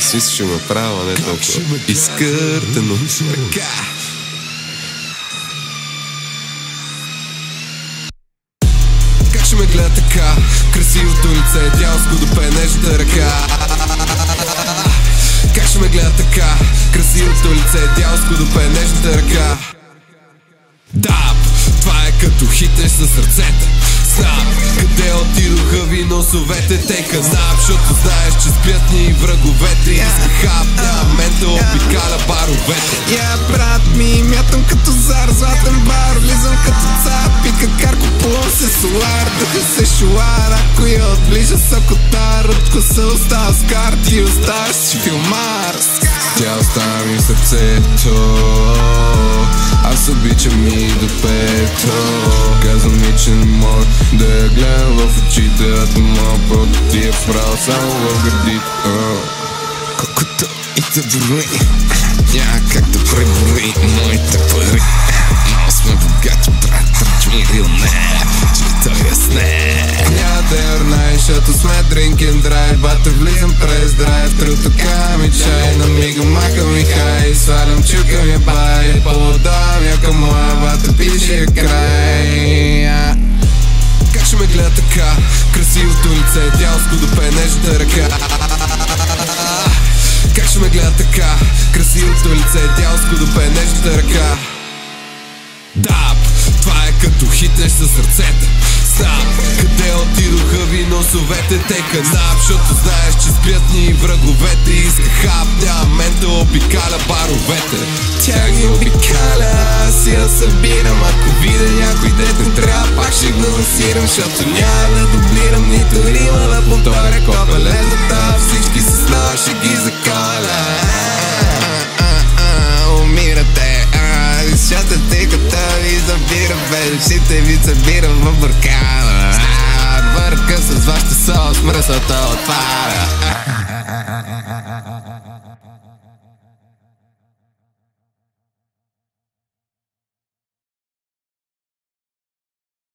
Си ще ме правя, не толкова изкъртено. Така. Как ще ме гледа така? Красивото лице, дяволско до пенежната ръка. Как ще ме гледа така? Красивото лице, дяволско до пенежната ръка. Да, това е като хитнеш със сърцето. Знам къде отидоха ви носовете, те канап, защото знаеш, че спят ни враговете. Иска хап, няма мента, обикаля баровете. Брат ми, мятам като зар, златен бар, влизам като цар, пика карко по аксесуар, дъха се шуар, ако я отближа сокотар, от коса остава скар, ти оставаш си филмар. Тя остава ми сърцето, аз обичам и до пето. Казвам ми, че не мога да я гледам в очите, а ти малко просто ти е право само в гърдите. Колкото и да дори, няма как да пребори моите пари. Много сме богати, брат, ръчмирил не, че той е сне. Няма да я орнай, защото сме drink and drive. Бата влизам през драйв, трутока ми чай, намига маха ми хай, свалям чука ми бай, подавам я към моя бата, пише край. Как ще ме гледа така? Красивото лице, дяволско до пенежната ръка. Как ще ме гледа така? Красивото лице, дяволско до пенежната ръка. Да, това е като хитнеш със сърцето. Знам къде отидоха ви носовете, те канап, защото знаеш, че спят ни враговете. Иска хап, няма мента, обикаля баровете. Тя ги обикаля, аз я събирам. Ако видя някой дет не трябва, пак ще го насирам, защото няма да дублирам нито рима да повторя копелетата. Всички с нас ще ги заколя. Умирате, защото тъй като ви забирам, вечите ви събирам в буркана. Бърка с вашата соус, мръсата отваря.